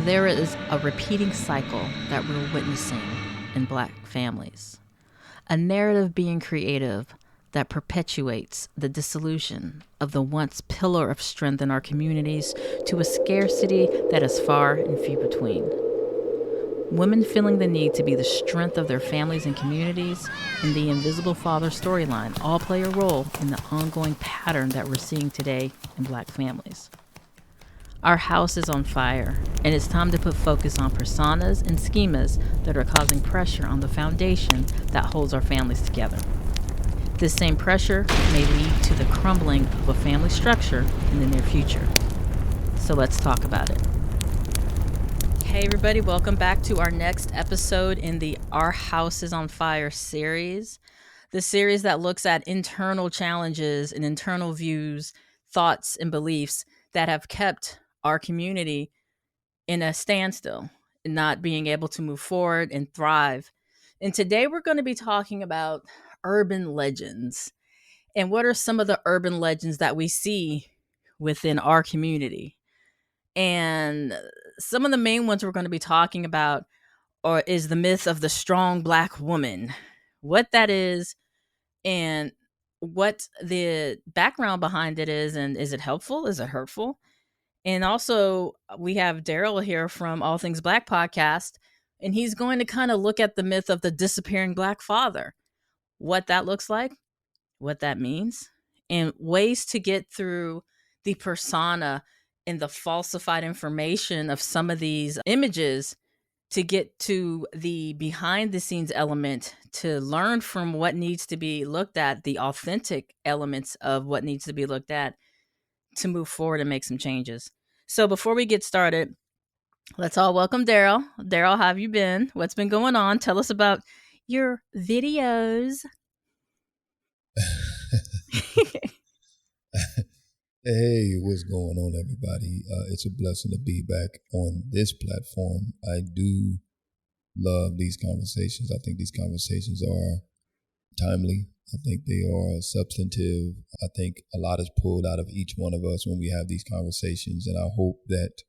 There is a repeating cycle that we're witnessing in Black families. A narrative being creative that perpetuates the dissolution of the once pillar of strength in our communities to a scarcity that is far and few between. Women feeling the need to be the strength of their families and communities, and the invisible father storyline all play a role in the ongoing pattern that we're seeing today in Black families. Our house is on fire, and it's time to put focus on personas and schemas that are causing pressure on the foundation that holds our families together. This same pressure may lead to the crumbling of a family structure in the near future. So let's talk about it. Hey everybody, welcome back to our next episode in the Our House is on Fire series. The series that looks at internal challenges and internal views, thoughts, and beliefs that have kept our community in a standstill, not being able to move forward and thrive. And today we're going to be talking about urban legends. And what are some of the urban legends that we see within our community? And some of the main ones we're going to be talking about is the myth of the strong Black woman, what that is, and what the background behind it is, and is it helpful? Is it hurtful? And also, we have Daryl here from All Things Black podcast, and he's going to kind of look at the myth of the disappearing Black father, what that looks like, what that means, and ways to get through the persona and the falsified information of some of these images to get to the behind the scenes element, to learn from what needs to be looked at, the authentic elements of what needs to be looked at, to move forward and make some changes. So before we get started, let's all welcome Daryl. Daryl, how have you been? What's been going on? Tell us about your videos. Hey, what's going on, everybody? It's a blessing to be back on this platform. I do love these conversations. I think these conversations are timely. I think they are substantive. I think a lot is pulled out of each one of us when we have these conversations. And I hope that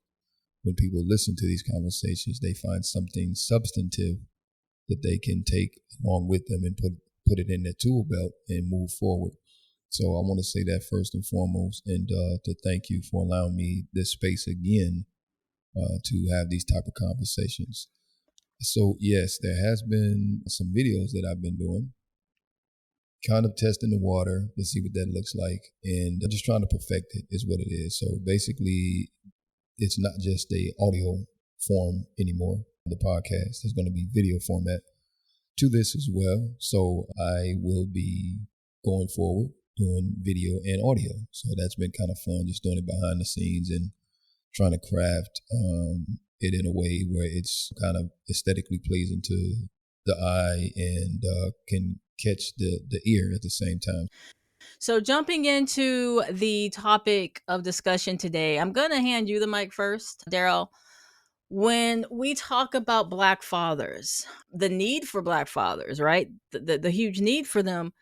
when people listen to these conversations, they find something substantive that they can take along with them and put it in their tool belt and move forward. So I want to say that first and foremost, and to thank you for allowing me this space again to have these type of conversations. So yes, there has been some videos that I've been doing, kind of testing the water to see what that looks like, and just trying to perfect it is what it is. So basically, it's not just a audio form anymore. The podcast is going to be video format to this as well. So I will be going forward doing video and audio. So that's been kind of fun, just doing it behind the scenes and trying to craft it in a way where it's kind of aesthetically pleasing to the eye and can catch the ear at the same time. So jumping into the topic of discussion today, I'm going to hand you the mic first, Daryl. When we talk about Black fathers, the need for Black fathers, right? The huge need for them,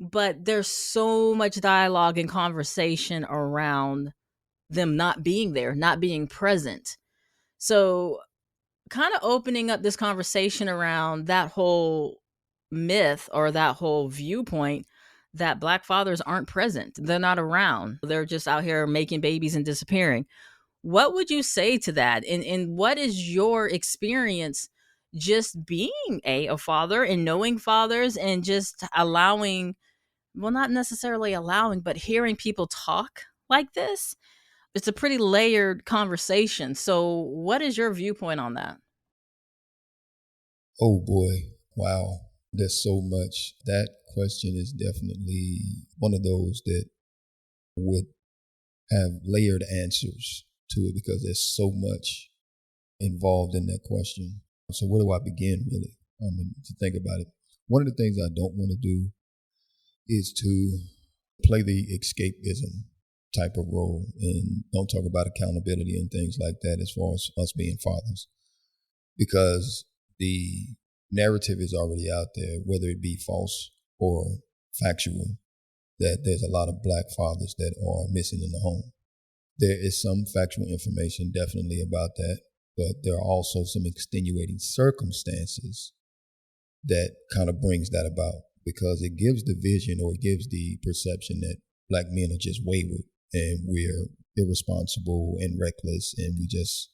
but there's so much dialogue and conversation around them not being there, not being present. So kind of opening up this conversation around that whole myth or that whole viewpoint that Black fathers aren't present. They're not around. They're just out here making babies and disappearing. What would you say to that? And what is your experience just being a father and knowing fathers and just allowing, well, not necessarily allowing, but hearing people talk like this? It's a pretty layered conversation. So what is your viewpoint on that? Oh boy, wow. There's so much. That question is definitely one of those that would have layered answers to it because there's so much involved in that question. So where do I begin, really? To think about it. One of the things I don't want to do is to play the escapism type of role and don't talk about accountability and things like that as far as us being fathers, because the narrative is already out there, whether it be false or factual. that there's a lot of black fathers that are missing in the home. There is some factual information definitely about that, but there are also some extenuating circumstances that kind of brings that about, because it gives the vision, or it gives the perception that black men are just wayward and we're irresponsible and reckless, and we just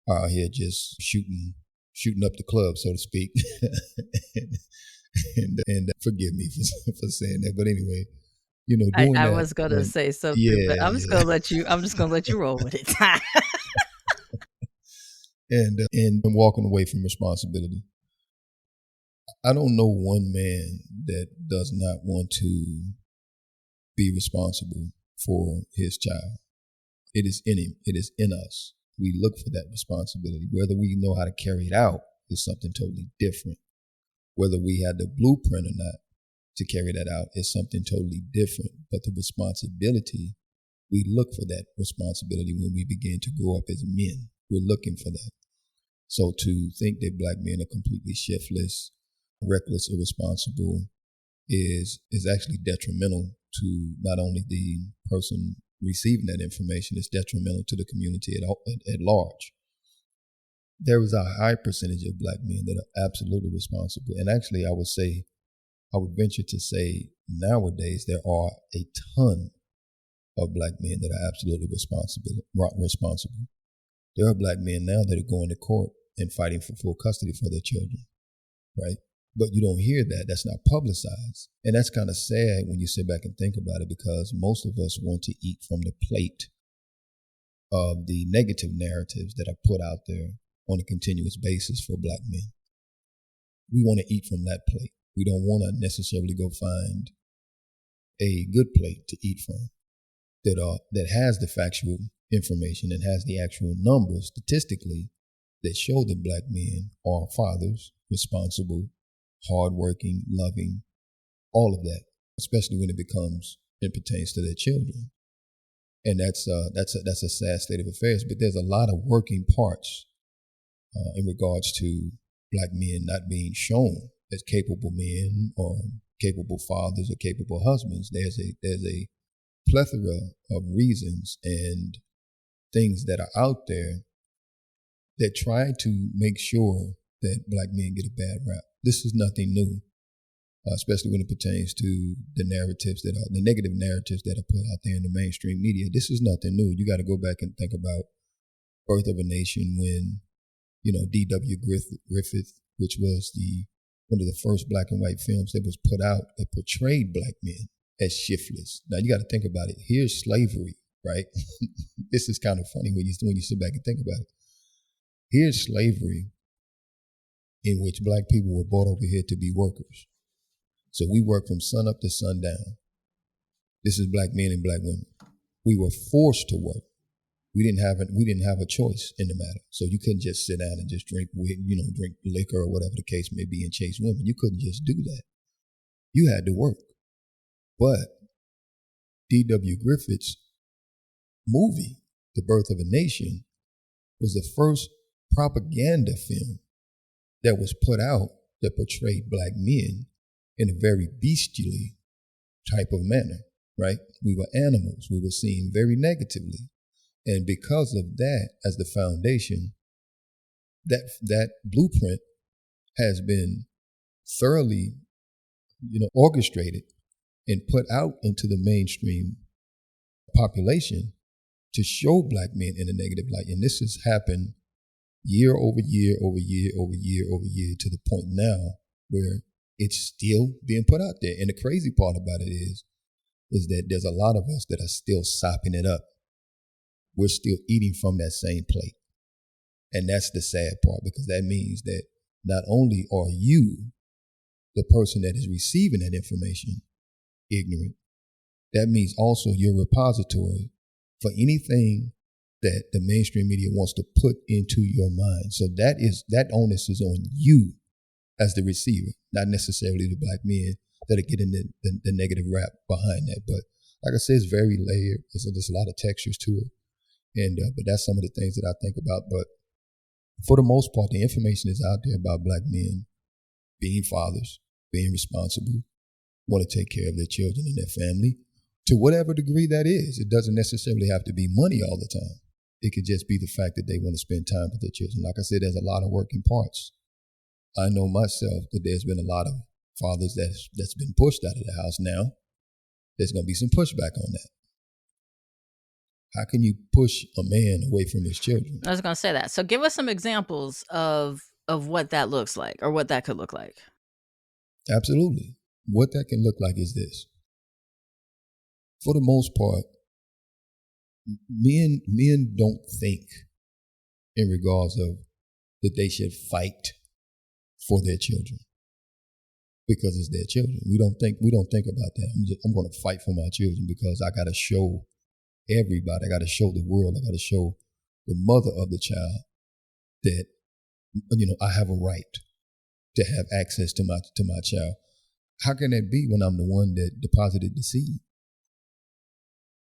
are out here just shooting up the club, so to speak. and forgive me for saying that, but anyway, doing I that. was gonna say something, but Yeah, I'm just gonna let you. I'm just gonna let you roll with it. and walking away from responsibility. I don't know one man that does not want to be responsible for his child. It is in him. It is in us. We look for that responsibility. Whether we know how to carry it out is something totally different. Whether we had the blueprint or not to carry that out is something totally different. But the responsibility, we look for that responsibility when we begin to grow up as men. We're looking for that. So to think that black men are completely shiftless, reckless, irresponsible is actually detrimental to not only the person receiving that information, it's detrimental to the community at large. There is a high percentage of black men that are absolutely responsible. And actually, I would venture to say nowadays there are a ton of black men that are absolutely responsible. There are black men now that are going to court and fighting for full custody for their children, right? But you don't hear that. That's not publicized. And that's kind of sad when you sit back and think about it, because most of us want to eat from the plate of the negative narratives that are put out there on a continuous basis for black men. We want to eat from that plate. We don't want to necessarily go find a good plate to eat from that has the factual information and has the actual numbers statistically that show that black men are fathers, responsible, hardworking, loving, all of that, especially when it pertains to their children. And that's a sad state of affairs. But there's a lot of working parts in regards to black men not being shown as capable men or capable fathers or capable husbands. There's a plethora of reasons and things that are out there that try to make sure that black men get a bad rap. This is nothing new, especially when it pertains to the negative narratives that are put out there in the mainstream media. This is nothing new. You got to go back and think about Birth of a Nation when, D.W. Griffith, which was one of the first black and white films that was put out that portrayed black men as shiftless. Now you got to think about it. Here's slavery, right? This is kind of funny when you sit back and think about it. Here's slavery in which black people were brought over here to be workers. So we work from sun up to sundown. This is black men and black women. We were forced to work. We didn't have a choice in the matter. So you couldn't just sit down and just drink liquor or whatever the case may be and chase women. You couldn't just do that. You had to work. But D.W. Griffith's movie, The Birth of a Nation, was the first propaganda film that was put out that portrayed black men in a very bestially type of manner, right? We were animals. We were seen very negatively. And because of that, as the foundation, that blueprint has been thoroughly, orchestrated and put out into the mainstream population to show black men in a negative light. And this has happened year over year over year over year over year to the point now where it's still being put out there. And the crazy part about it is that there's a lot of us that are still sopping it up. We're still eating from that same plate. And that's the sad part, because that means that not only are you, the person that is receiving that information, ignorant, that means also you're a repository for anything that the mainstream media wants to put into your mind. So that onus is on you as the receiver, not necessarily the black men that are getting the negative rap behind that. But like I said, it's very layered. There's a lot of textures to it. And but that's some of the things that I think about. But for the most part, the information is out there about black men being fathers, being responsible, want to take care of their children and their family, to whatever degree that is. It doesn't necessarily have to be money all the time. It could just be the fact that they want to spend time with their children. Like I said, there's a lot of working parts. I know myself that there's been a lot of fathers that's been pushed out of the house. Now there's going to be some pushback on that. How can you push a man away from his children? I was going to say that. So give us some examples of what that looks like, or what that could look like. Absolutely. What that can look like is this. For the most part, men don't think in regards of that they should fight for their children because it's their children. We don't think about that. I'm going to fight for my children because I got to show everybody, I got to show the world, I got to show the mother of the child that, I have a right to have access to my child. How can that be when I'm the one that deposited the seed?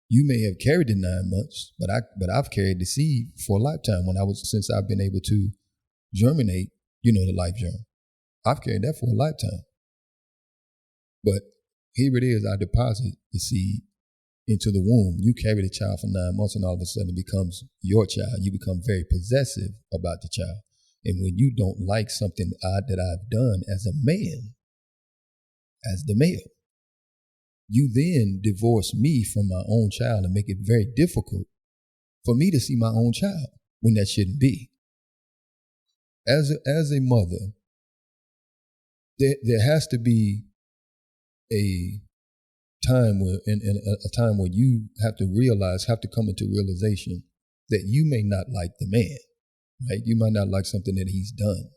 You may have carried it 9 months, but I've carried the seed for a lifetime. Since I've been able to germinate, the life germ. I've carried that for a lifetime. But here it is, I deposit the seed into the womb. You carry the child for 9 months, and all of a sudden it becomes your child. You become very possessive about the child. And when you don't like something that I've done as a man, as the male, you then divorce me from my own child and make it very difficult for me to see my own child when that shouldn't be. As a mother, there has to be a time where you have to come into realization that you may not like the man, right? You might not like something that he's done,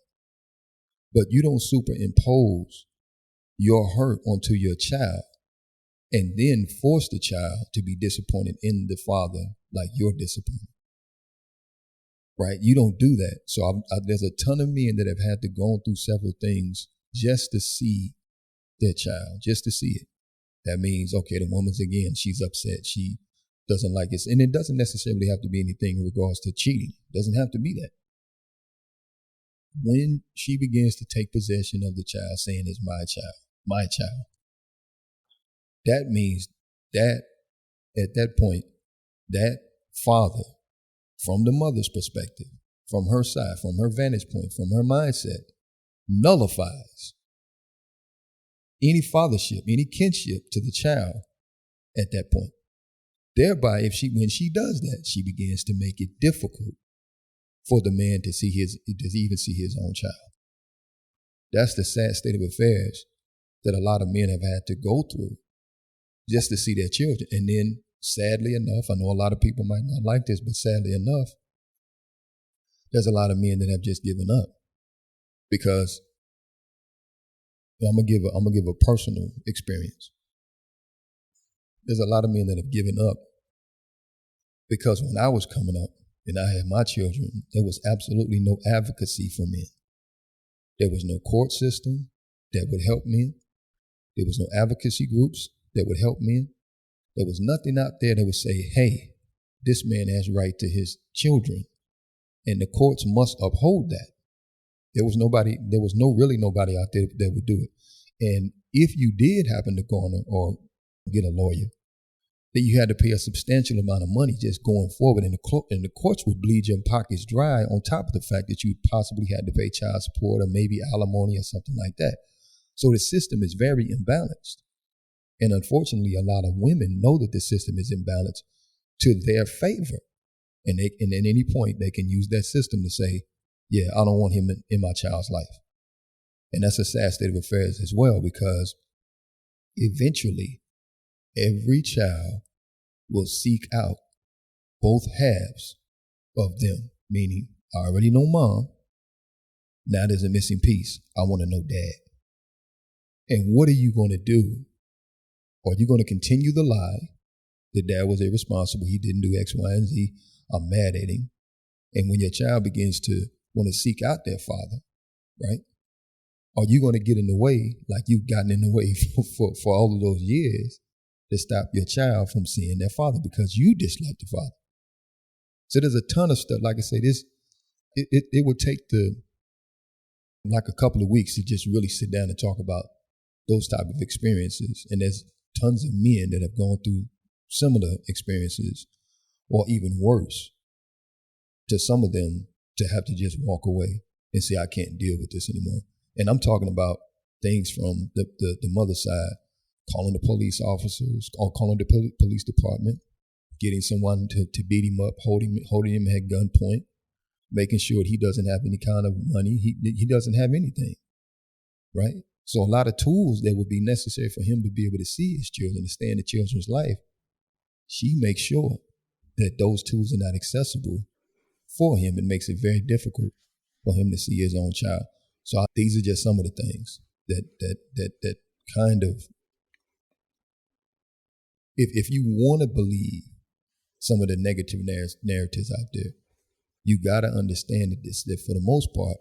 but you don't superimpose your hurt onto your child and then force the child to be disappointed in the father like you're disappointed, right? You don't do that. So there's a ton of men that have had to go through several things just to see their child, just to see it. That means, okay, the woman's again, she's upset. She doesn't like it. And it doesn't necessarily have to be anything in regards to cheating. It doesn't have to be that. When she begins to take possession of the child, saying it's my child, that means that at that point, that father, from the mother's perspective, from her side, from her vantage point, from her mindset, nullifies any fathership, any kinship to the child at that point. Thereby, when she does that, she begins to make it difficult for the man to even see his own child. That's the sad state of affairs that a lot of men have had to go through just to see their children. And then, sadly enough, I know a lot of people might not like this, but sadly enough, there's a lot of men that have just given up. Because I'm gonna give a personal experience. There's a lot of men that have given up because when I was coming up and I had my children, there was absolutely no advocacy for men. There was no court system that would help men. There was no advocacy groups that would help men. There was nothing out there that would say, hey, this man has right to his children, and the courts must uphold that. There was nobody out there that would do it. And if you did happen to go on or get a lawyer, then you had to pay a substantial amount of money just going forward, and the courts would bleed your pockets dry, on top of the fact that you possibly had to pay child support or maybe alimony or something like that. So the system is very imbalanced. And unfortunately, a lot of women know that the system is imbalanced to their favor. And at any point, they can use that system to say, yeah, I don't want him in my child's life. And that's a sad state of affairs as well, because eventually every child will seek out both halves of them, meaning I already know mom, now there's a missing piece. I want to know dad. And what are you going to do? Are you going to continue the lie that dad was irresponsible, he didn't do X, Y, and Z, I'm mad at him? And when your child begins to want to seek out their father, right? Are you going to get in the way like you've gotten in the way for all of those years to stop your child from seeing their father because you dislike the father? So there's a ton of stuff. Like I say, it would take like a couple of weeks to just really sit down and talk about those type of experiences. And there's tons of men that have gone through similar experiences, or even worse, to some of them to have to just walk away and say, I can't deal with this anymore. And I'm talking about things from the mother side, calling the police officers or calling the police department, getting someone to beat him up, holding him at gunpoint, making sure he doesn't have any kind of money. He doesn't have anything, right? So a lot of tools that would be necessary for him to be able to see his children, to stay in the children's life, she makes sure that those tools are not accessible for him. It makes it very difficult for him to see his own child. So these are just some of the things that kind of, if you want to believe some of the negative narratives out there, you got to understand that for the most part,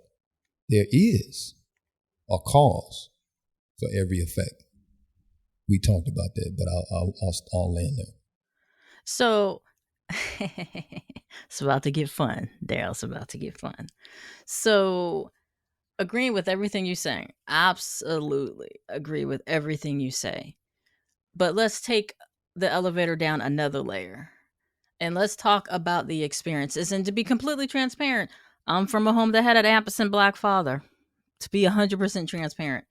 there is a cause for every effect. We talked about that, but I'll land there. So it's about to get fun. Daryl's about to get fun. So agreeing with everything you're saying, absolutely agree with everything you say. But let's take the elevator down another layer and let's talk about the experiences. And to be completely transparent, I'm from a home that had an absent Black father. To be 100% transparent,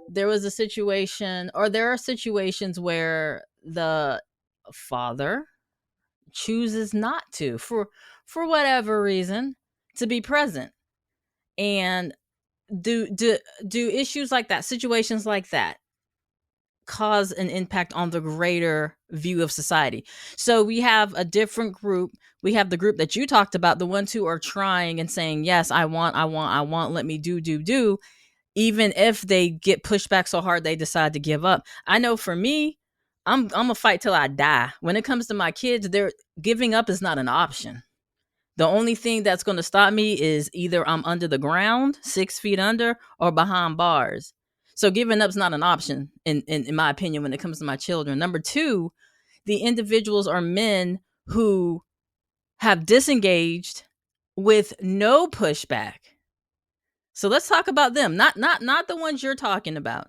there was a situation, or there are situations where the father chooses not to, for whatever reason, to be present. And do issues like that, situations like that, cause an impact on the greater view of society? So we have a different group. We have the group that you talked about, the ones who are trying and saying, yes, I want, let me do, even if they get pushed back so hard they decide to give up. I know for me, I'm gonna fight till I die. When it comes to my kids, they're giving up is not an option. The only thing that's going to stop me is either I'm under the ground, 6 feet under, or behind bars. So giving up's not an option, in my opinion, when it comes to my children. Number two, the individuals are men who have disengaged with no pushback. So let's talk about them. Not the ones you're talking about.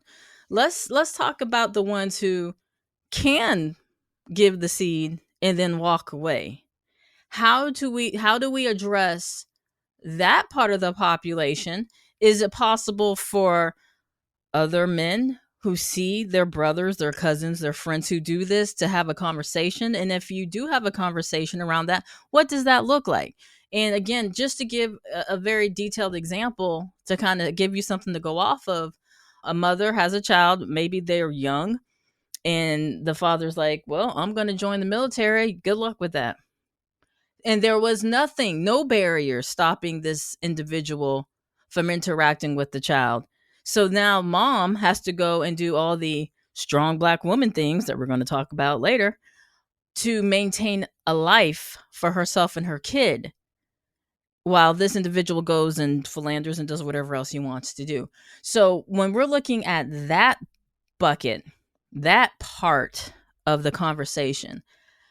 Let's talk about the ones who can give the seed and then walk away. How do we address that part of the population? Is it possible for other men who see their brothers, their cousins, their friends who do this to have a conversation? And if you do have a conversation around that, what does that look like? And again, just to give a very detailed example to kind of give you something to go off of, a mother has a child, maybe they're young, and the father's like, well, I'm going to join the military. Good luck with that. And there was nothing, no barrier stopping this individual from interacting with the child. So now mom has to go and do all the strong Black woman things that we're going to talk about later to maintain a life for herself and her kid, while this individual goes and philanders and does whatever else he wants to do. So when we're looking at that bucket, that part of the conversation,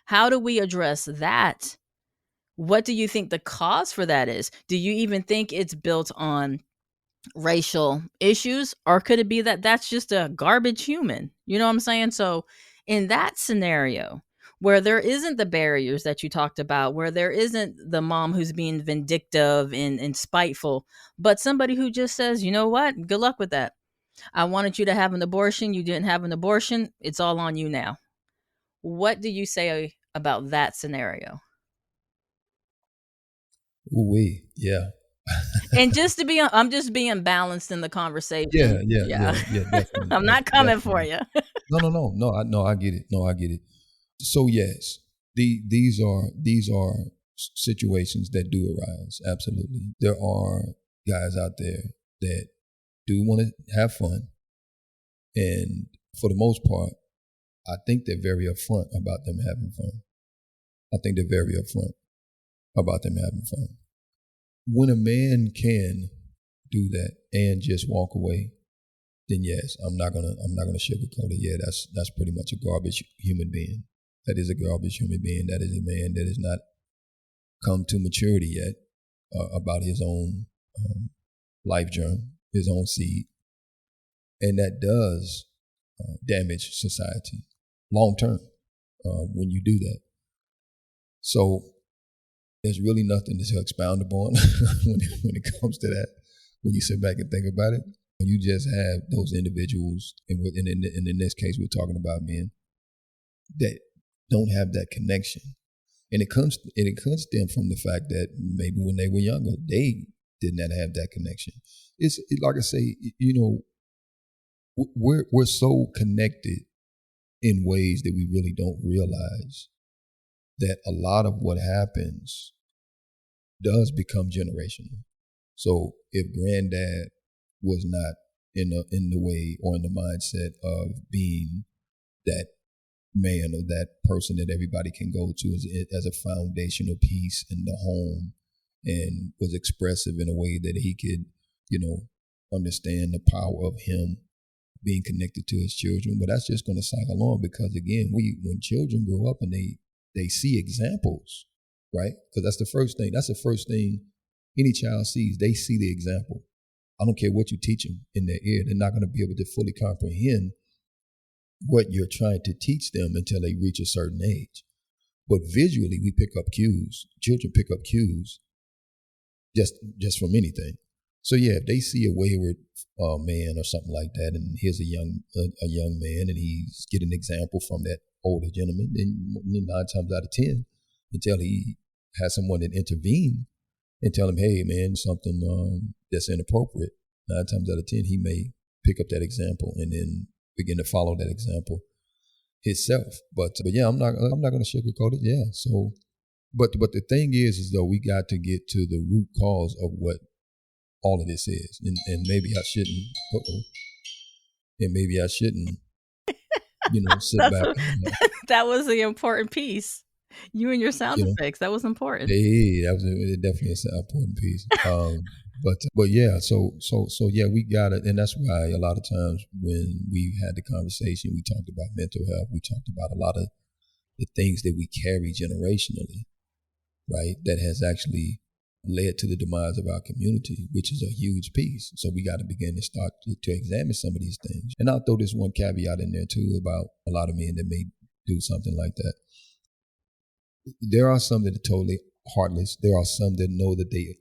how do we address that? What do you think the cause for that is? Do you even think it's built on racial issues, or could it be that that's just a garbage human? You know what I'm saying? So in that scenario, where there isn't the barriers that you talked about, where there isn't the mom who's being vindictive and spiteful, but somebody who just says, you know what, good luck with that. I wanted you to have an abortion. You didn't have an abortion. It's all on you now. What do you say about that scenario? Ooh-wee. Yeah. And just to be, I'm just being balanced in the conversation. Yeah. Definitely, I'm not coming for definitely. you. No, I get it. No, I get it. So yes, these are situations that do arise. Absolutely, there are guys out there that do want to have fun, and for the most part, I think they're very upfront about them having fun. I think they're very upfront about them having fun. When a man can do that and just walk away, then yes, I'm not gonna sugarcoat it. Yeah, that's pretty much a garbage human being. That is a garbage human being. That is a man that has not come to maturity yet about his own life journey, his own seed, and that does damage society long term. when you do that. So there's really nothing to expound upon when it comes to that. When you sit back and think about it, you just have those individuals, and in this case, we're talking about men that don't have that connection, and it comes stem from the fact that maybe when they were younger, they did not have that connection. It's like I say, we're so connected in ways that we really don't realize that a lot of what happens does become generational. So if granddad was not in the way or in the mindset of being that man or that person that everybody can go to as a foundational piece in the home, and was expressive in a way that he could, understand the power of him being connected to his children. But that's just going to cycle on, because again, when children grow up and they see examples, right? Because that's the first thing any child sees. They see the example. I don't care what you teach them in their ear, they're not going to be able to fully comprehend what you're trying to teach them until they reach a certain age. But visually, we pick up cues. Children pick up cues just from anything. So yeah, if they see a wayward man or something like that, and here's a young man, and he's getting an example from that older gentleman, then 9 times out of 10, until he has someone that intervene and tell him, hey man, something that's inappropriate, 9 times out of 10 he may pick up that example and then begin to follow that example himself. But yeah, I'm not going to sugarcoat it. Yeah. So, but the thing is though, we got to get to the root cause of what all of this is, and maybe I shouldn't. And maybe I shouldn't, sit back. That was the important piece. You and your sound effects. That was important. Hey, that was definitely an important piece. But yeah, so yeah, we got it, and that's why a lot of times when we had the conversation, we talked about mental health. We talked about a lot of the things that we carry generationally, right? That has actually led to the demise of our community, which is a huge piece. So we got to begin to start to examine some of these things. And I'll throw this one caveat in there too about a lot of men that may do something like that. There are some that are totally heartless. There are some that know that they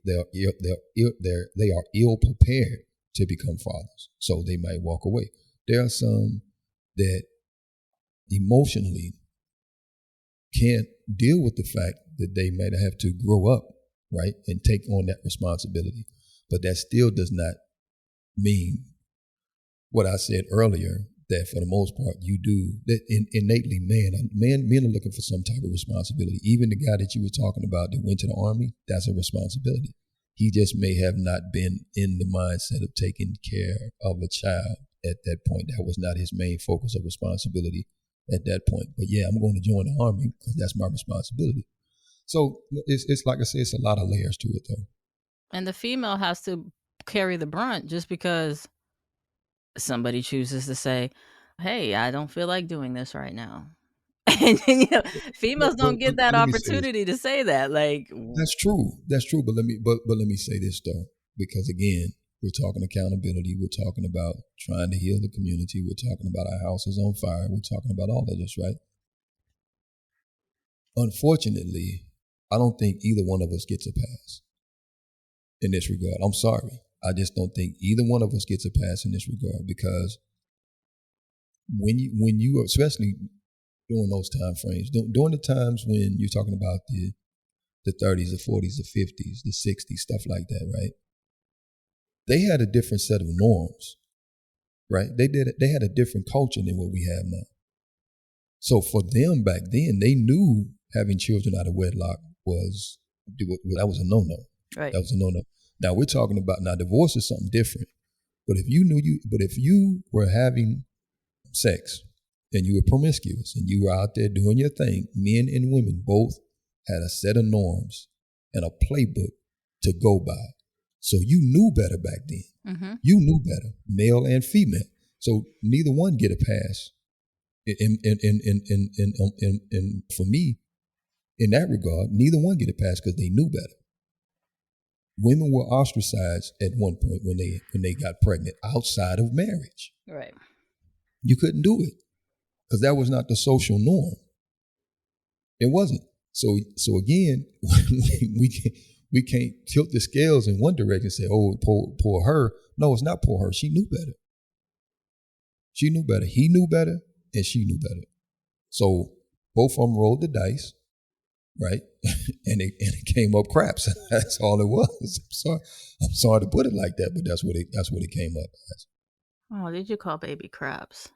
are ill prepared to become fathers, so they might walk away. There are some that emotionally can't deal with the fact that they might have to grow up, right, and take on that responsibility. But that still does not mean what I said earlier, that for the most part you do that innately. Men are looking for some type of responsibility. Even the guy that you were talking about that went to the Army, that's a responsibility. He just may have not been in the mindset of taking care of a child at that point. That was not his main focus of responsibility at that point. But yeah, I'm going to join the Army because that's my responsibility. So it's like I said, it's a lot of layers to it though. And the female has to carry the brunt just because somebody chooses to say, hey, I don't feel like doing this right now. And females don't get that opportunity to say that. Like, that's true. But let me say this though, because again, we're talking accountability. We're talking about trying to heal the community. We're talking about our houses on fire. We're talking about all of this, right? Unfortunately, I don't think either one of us gets a pass in this regard. I'm sorry. I just don't think either one of us gets a pass in this regard, because when you especially during those time frames, during the times when you're talking about the 30s, the 40s, the 50s, the 60s, stuff like that, right? They had a different set of norms, right? They had a different culture than what we have now. So for them back then, they knew having children out of wedlock was a no-no. Right. That was a no-no. Now we're talking about, now divorce is something different. But if you were having sex and you were promiscuous and you were out there doing your thing, men and women both had a set of norms and a playbook to go by. So you knew better back then. Mm-hmm. You knew better, male and female. So neither one get a pass. And for me, in that regard, neither one get a pass because they knew better. Women were ostracized at one point when they got pregnant outside of marriage. Right. You couldn't do it because that was not the social norm. It wasn't. So again, we can't tilt the scales in one direction and say, oh, poor her. No, it's not poor her. She knew better. She knew better. He knew better, and she knew better. So both of them rolled the dice, right? and it came up craps. That's all it was. I'm sorry to put it like that, but that's what it came up as. Oh, did you call baby craps?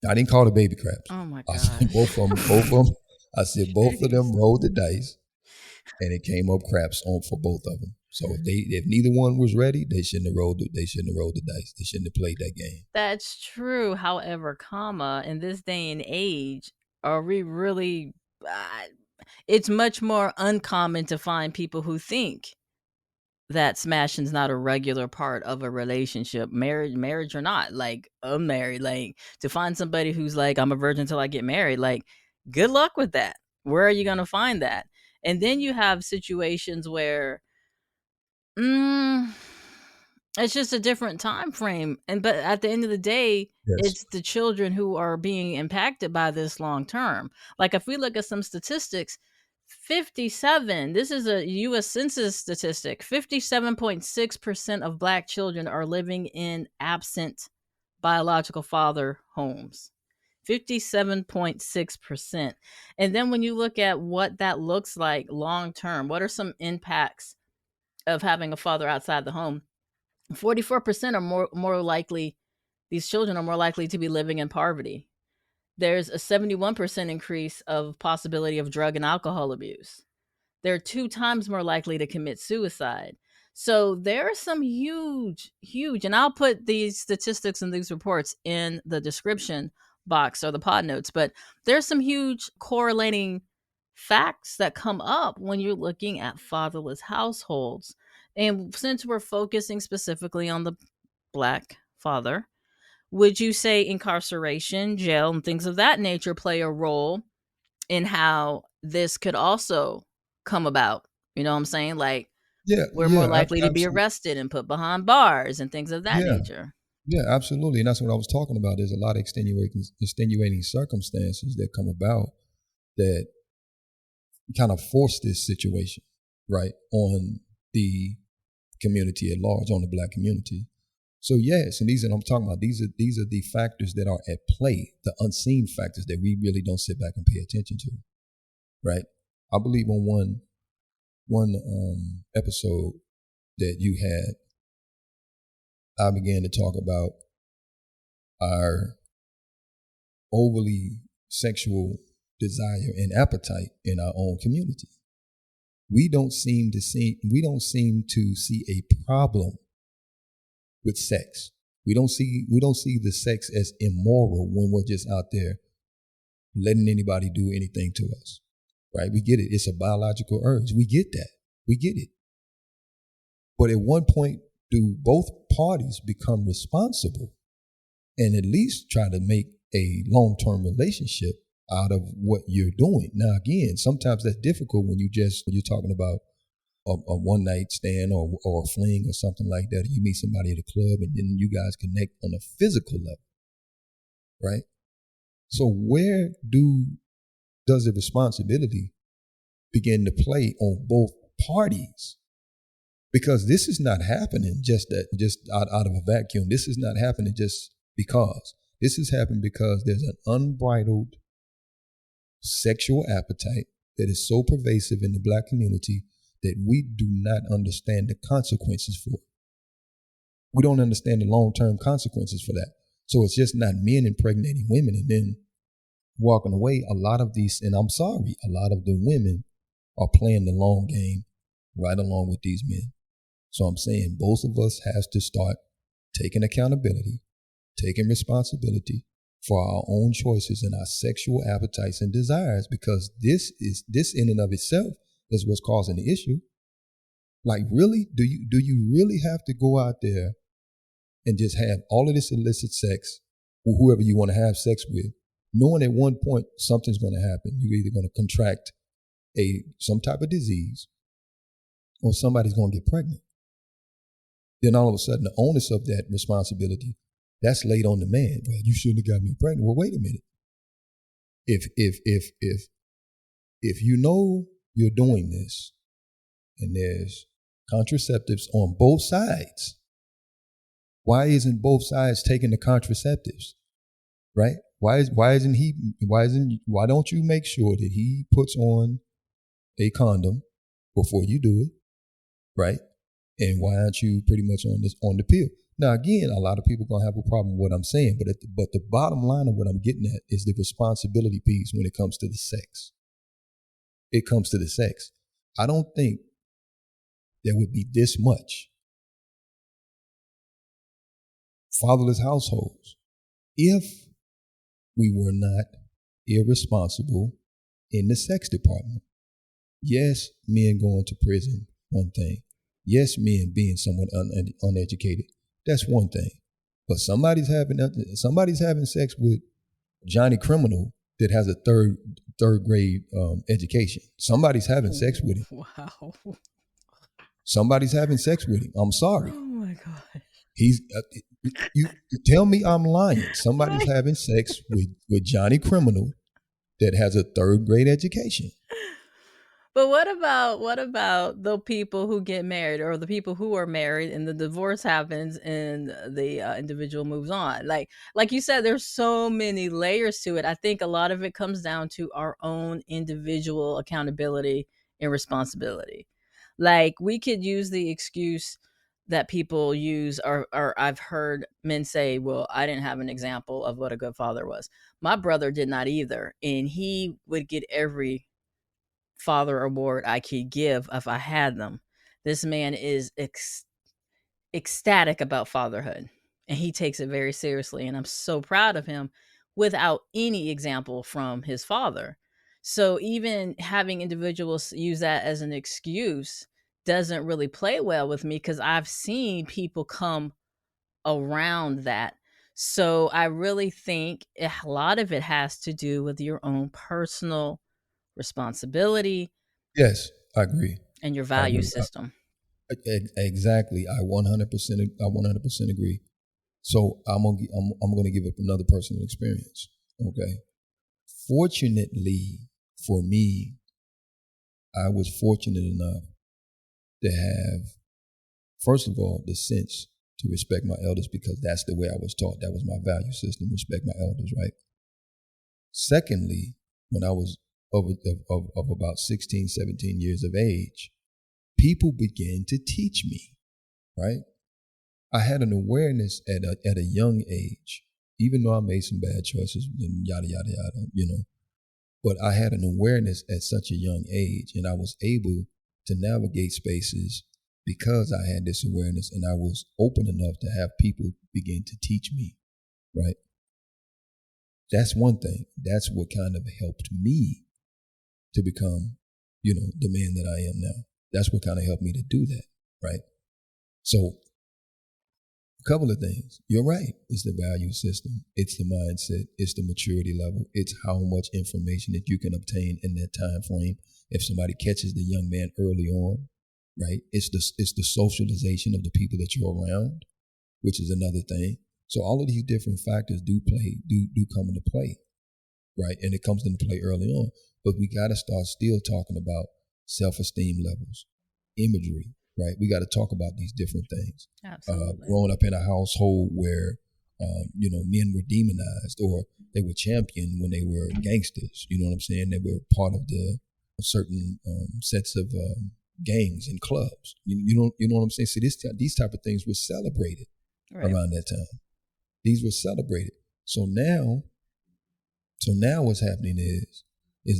I didn't call it baby craps. Oh my I gosh. said both of them. I said both of them rolled the dice, and it came up craps on for both of them. So if neither one was ready, they shouldn't have rolled the dice. They shouldn't have played that game. That's true. However, in this day and age, are we really? It's much more uncommon to find people who think that smashing's not a regular part of a relationship, marriage or not. Like, unmarried, like, to find somebody who's like, I'm a virgin until I get married, like, good luck with that. Where are you going to find that? And then you have situations where it's just a different time frame. But at the end of the day, Yes. it's the children who are being impacted by this long term. Like, if we look at some statistics, 57, this is a US Census statistic, 57.6% of Black children are living in absent biological father homes. 57.6%. And then when you look at what that looks like long term, what are some impacts of having a father outside the home? 44% are more likely, these children are more likely to be living in poverty. There's a 71% increase of possibility of drug and alcohol abuse. They're 2 times more likely to commit suicide. So there are some huge, and I'll put these statistics and these reports in the description box or the pod notes, but there's some huge correlating facts that come up when you're looking at fatherless households. And since we're focusing specifically on the Black father, would you say incarceration, jail, and things of that nature play a role in how this could also come about? You know what I'm saying? Like, we're more likely to be Absolutely. arrested and put behind bars and things of that Yeah, nature. yeah, absolutely, and that's what I was talking about. There's a lot of extenuating circumstances that come about that kind of force this situation, right, on the community at large, on the Black community. So yes, and I'm talking about these are the factors that are at play, the unseen factors that we really don't sit back and pay attention to, right? I believe on one episode that you had, I began to talk about our overly sexual desire and appetite in our own community. We don't seem to see a problem with sex. We don't see the sex as immoral when we're just out there letting anybody do anything to us. Right? We get it. It's a biological urge. We get that. We get it. But at one point, do both parties become responsible and at least try to make a long-term relationship out of what you're doing? Now, again, sometimes that's difficult when you're talking about a one-night stand or a fling or something like that. You meet somebody at a club and then you guys connect on a physical level, right? So where does the responsibility begin to play on both parties? Because this is not happening just out of a vacuum. This is not happening just because. This has happened because there's an unbridled sexual appetite that is so pervasive in the Black community that we do not understand the consequences for. We don't understand the long-term consequences for that. So it's just not men impregnating women and then walking away. A lot of these, and I'm sorry, a lot of the women are playing the long game right along with these men. So I'm saying both of us has to start taking accountability, taking responsibility for our own choices and our sexual appetites and desires, because this in and of itself is what's causing the issue. Like, really, do you really have to go out there and just have all of this illicit sex with whoever you want to have sex with, knowing at one point something's going to happen? You're either going to contract some type of disease or somebody's going to get pregnant. Then all of a sudden, the onus of that responsibility, that's laid on the man. Well, you shouldn't have got me pregnant. Well, wait a minute. If if you know you're doing this and there's contraceptives on both sides, why isn't both sides taking the contraceptives? Right? Why don't you make sure that he puts on a condom before you do it? Right? And why aren't you pretty much on the pill? Now again, a lot of people gonna have a problem with what I'm saying, but the bottom line of what I'm getting at is the responsibility piece when it comes to the sex. It comes to the sex. I don't think there would be this much fatherless households if we were not irresponsible in the sex department. Yes, men going to prison, one thing. Yes, men being somewhat uneducated, that's one thing. But somebody's having sex with Johnny Criminal that has a third grade education. Somebody's having sex with him. Wow. Somebody's having sex with him. I'm sorry. Oh my God. He's you tell me I'm lying. Somebody's having sex with Johnny Criminal that has a third grade education. But what about the people who get married, or the people who are married and the divorce happens and the individual moves on? Like you said, there's so many layers to it. I think a lot of it comes down to our own individual accountability and responsibility. Like, we could use the excuse that people use, or I've heard men say, well, I didn't have an example of what a good father was. My brother did not either, and he would get every father award I could give if I had them. This man is ecstatic about fatherhood, and he takes it very seriously. And I'm so proud of him without any example from his father. So even having individuals use that as an excuse doesn't really play well with me, because I've seen people come around that. So I really think a lot of it has to do with your own personal responsibility Yes, I agree. and your I value agree. system. Exactly. I 100% agree. So I'm gonna give up another personal experience. Okay. Fortunately for me, I was fortunate enough to have, first of all, the sense to respect my elders, because that's the way I was taught. That was my value system: respect my elders. Right. Secondly, when I was of about 16, 17 years of age, people began to teach me. Right. I had an awareness at a young age, even though I made some bad choices and yada yada yada, But I had an awareness at such a young age, and I was able to navigate spaces because I had this awareness, and I was open enough to have people begin to teach me. Right. That's one thing. That's what kind of helped me to become, the man that I am now. That's what kind of helped me to do that. Right. So, a couple of things. You're right. It's the value system. It's the mindset. It's the maturity level. It's how much information that you can obtain in that time frame. If somebody catches the young man early on, right? It's the socialization of the people that you're around, which is another thing. So all of these different factors do come into play, right? And it comes into play early on. But we got to start still talking about self-esteem levels, imagery, right? We got to talk about these different things. Absolutely. Growing up in a household where, men were demonized, or they were championed when they were gangsters. You know what I'm saying? They were part of the certain sets of gangs and clubs. You know what I'm saying? See, these type of things were celebrated Right. around that time. These were celebrated. So now what's happening is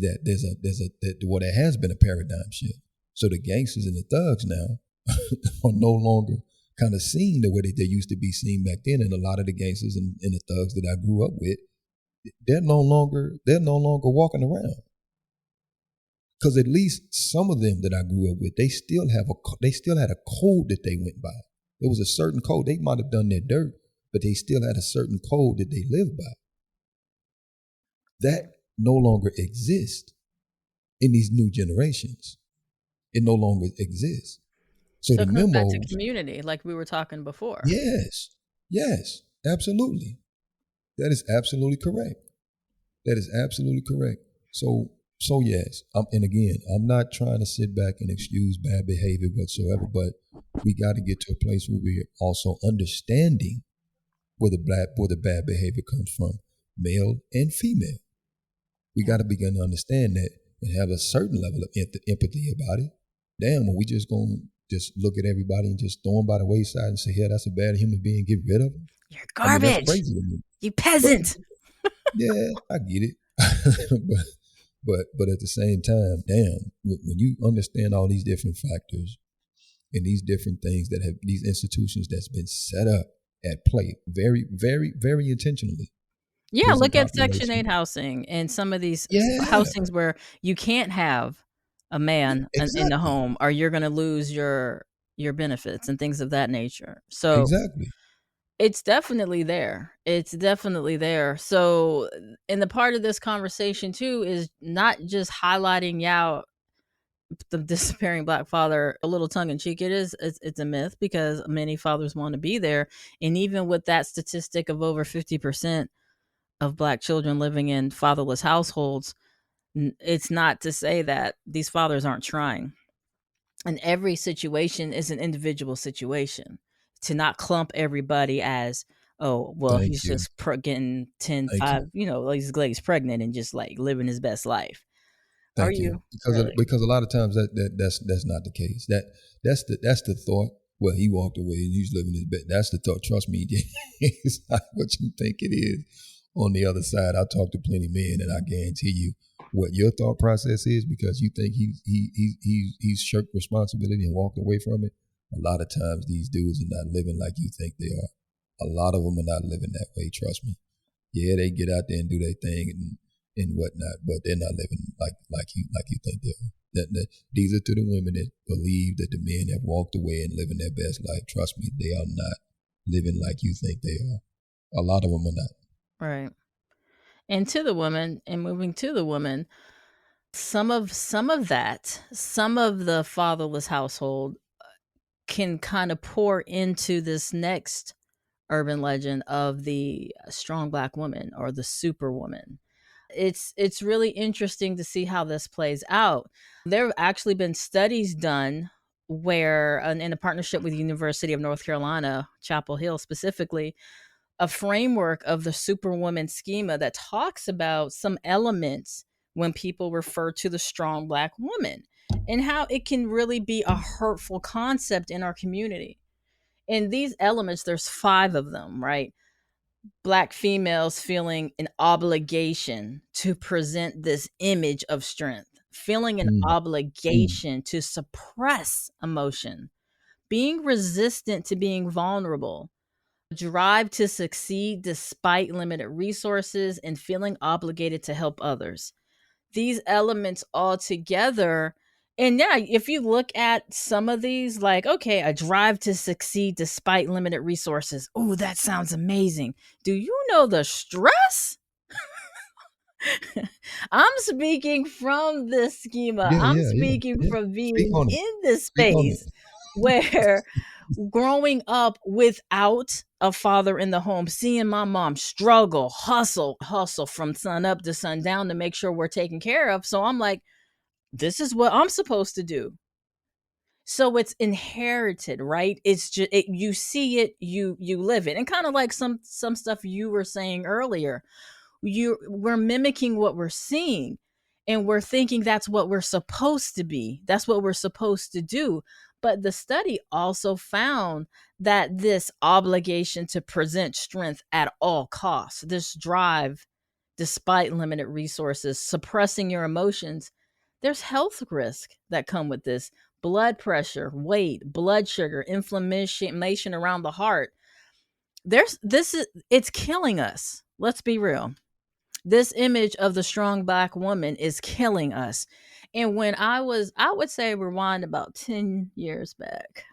that there has been a paradigm shift. So the gangsters and the thugs now are no longer kind of seen the way that they used to be seen back then. And a lot of the gangsters and the thugs that I grew up with, they're no longer walking around. Because at least some of them that I grew up with, they still had a code that they went by. There was a certain code. They might have done their dirt, but they still had a certain code that they lived by. That no longer exists in these new generations. It no longer exists. So So the it comes back to memos, community, like we were talking before. yes, absolutely. That is absolutely correct. So So yes, and again, I'm not trying to sit back and excuse bad behavior whatsoever, but we got to get to a place where we're also understanding where the bad behavior comes from, male and female. We got to begin to understand that and have a certain level of empathy about it. Damn, when we just gonna just look at everybody and just throw them by the wayside and say, "Yeah, that's a bad human being. Get rid of them." You're I mean, that's garbage. crazy to me. You But peasant. yeah, I get it. but at the same time, damn, when you understand all these different factors and these different things that have these institutions that's been set up at play very, very, very intentionally. Yeah, Prison look at Section population. 8 housing and some of these Yeah, housings where you can't have a man in the exactly. home or you're going to lose your benefits and things of that nature. So Exactly. it's definitely there. It's definitely there. So, and the part of this conversation too is not just highlighting Yao, the disappearing black father, a little tongue in cheek. It's a myth because many fathers want to be there, and even with that statistic of over 50% of black children living in fatherless households, it's not to say that these fathers aren't trying. And every situation is an individual situation. To not clump everybody as, oh, well, Thank he's you. just getting 10, Thank you. 5, like he's pregnant and just like living his best life. Are Thank you. you really? Because a lot of times that's not the case. That's the thought. Well, he walked away and he's living his best. That's the thought. Trust me, it's not what you think it is. On the other side, I talk to plenty of men, and I guarantee you what your thought process is because you think he's shirked responsibility and walked away from it. A lot of times, these dudes are not living like you think they are. A lot of them are not living that way. Trust me. Yeah, they get out there and do their thing and whatnot, but they're not living like you think they are. These are to the women that believe that the men have walked away and living their best life. Trust me, they are not living like you think they are. A lot of them are not. Right. And to the woman, and moving to the woman, some of the fatherless household can kind of pour into this next urban legend of the strong black woman or the superwoman. It's really interesting to see how this plays out. There have actually been studies done where in a partnership with the University of North Carolina, Chapel Hill specifically, a framework of the superwoman schema that talks about some elements when people refer to the strong black woman and how it can really be a hurtful concept in our community. And these elements, there's 5 of them, right? Black females feeling an obligation to present this image of strength, feeling an Mm, mm, obligation to suppress emotion, being resistant to being vulnerable, drive to succeed despite limited resources, and feeling obligated to help others. These elements all together. And yeah, if you look at some of these, like, okay, a drive to succeed despite limited resources. Oh, that sounds amazing. Do you know the stress? I'm speaking from this schema. yeah, I'm yeah, yeah, speaking yeah. from Speak being on it. in this Speak on space it. where growing up without a father in the home, seeing my mom struggle, hustle from sun up to sundown to make sure we're taken care of. So I'm like, this is what I'm supposed to do. So it's inherited, right? It's just you see it, you live it, and kind of like some stuff you were saying earlier. We're mimicking what we're seeing, and we're thinking that's what we're supposed to be. That's what we're supposed to do. But the study also found that this obligation to present strength at all costs, this drive despite limited resources, suppressing your emotions, there's health risks that come with this: blood pressure, weight, blood sugar, inflammation around the heart. It's killing us. Let's be real. This image of the strong black woman is killing us. And when I would say rewind about 10 years back,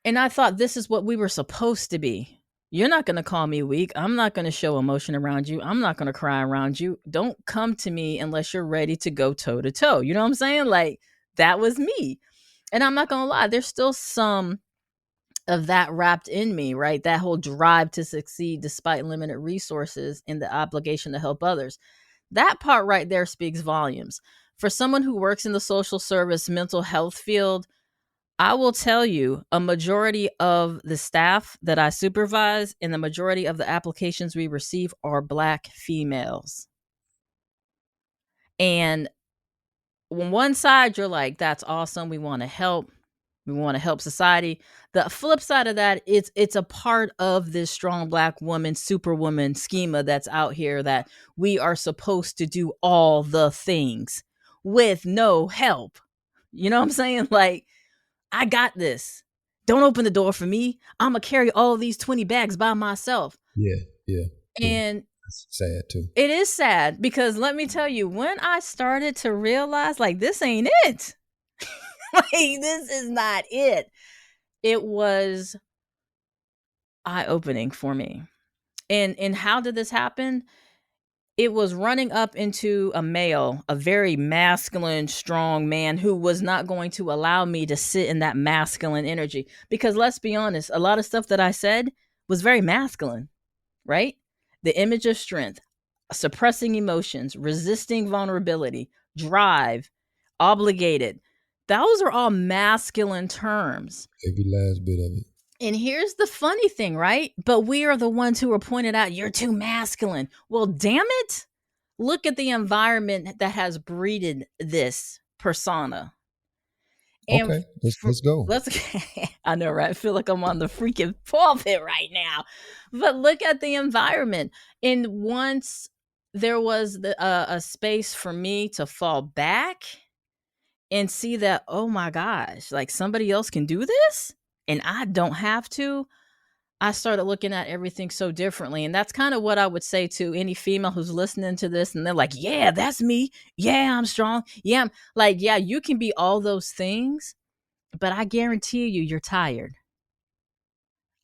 and I thought this is what we were supposed to be. You're not going to call me weak. I'm not going to show emotion around you. I'm not going to cry around you. Don't come to me unless you're ready to go toe to toe. You know what I'm saying? Like, that was me. And I'm not going to lie, there's still some of that wrapped in me, right? That whole drive to succeed despite limited resources and the obligation to help others. That part right there speaks volumes. For someone who works in the social service mental health field, I will tell you a majority of the staff that I supervise and the majority of the applications we receive are Black females. And on one side, you're like, that's awesome. We want to help. We want to help society. The flip side of that, it's a part of this strong Black woman, superwoman schema that's out here that we are supposed to do all the things with no help. You know what I'm saying? Like, I got this. Don't open the door for me. I'm going to carry all these 20 bags by myself. Yeah, yeah, yeah. And That's sad too. it is sad because let me tell you, when I started to realize, like, this ain't it. Like, this is not it. It was eye-opening for me. And how did this happen? It was running up into a male, a very masculine, strong man who was not going to allow me to sit in that masculine energy. Because let's be honest, a lot of stuff that I said was very masculine, right? The image of strength, suppressing emotions, resisting vulnerability, drive, obligated. Those are all masculine terms. Every last bit of it. And here's the funny thing, right? But we are the ones who are pointed out, you're too masculine. Well, damn it. Look at the environment that has breeded this persona. And Okay, let's go. let's I know, right? I feel like I'm on the freaking pulpit right now. But look at the environment. And once there was a space for me to fall back and see that, oh my gosh, like somebody else can do this and I don't have to. I started looking at everything so differently. And that's kind of what I would say to any female who's listening to this. And they're like, yeah, that's me. Yeah, I'm strong. Yeah, I'm like, yeah, you can be all those things, but I guarantee you, you're tired.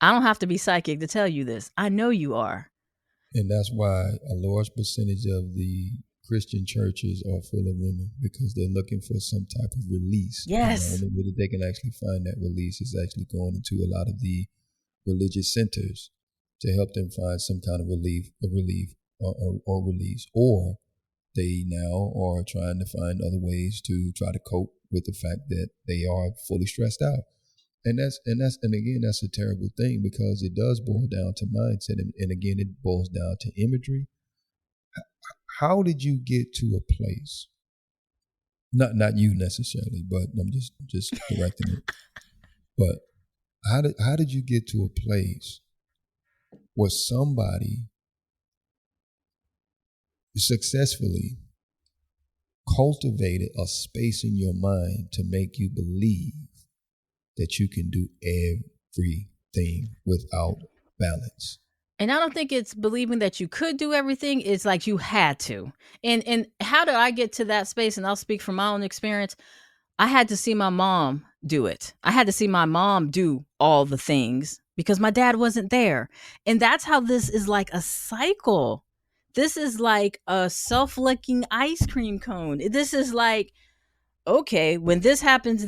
I don't have to be psychic to tell you this. I know you are. And that's why a large percentage of the Christian churches are full of women, because they're looking for some type of release. Yes. And the only way that they can actually find that release is actually going into a lot of the religious centers to help them find some kind of relief or release. Or they now are trying to find other ways to try to cope with the fact that they are fully stressed out. And again, that's a terrible thing, because it does boil down to mindset, and again, it boils down to imagery. How did you get to a place? Not you necessarily, but I'm just directing it. But how did you get to a place where somebody successfully cultivated a space in your mind to make you believe that you can do everything without balance? And I don't think it's believing that you could do everything. It's like you had to. And how did I get to that space? And I'll speak from my own experience. I had to see my mom do it. I had to see my mom do all the things because my dad wasn't there. And that's how this is like a cycle. This is like a self-licking ice cream cone. This is like, okay, when this happens,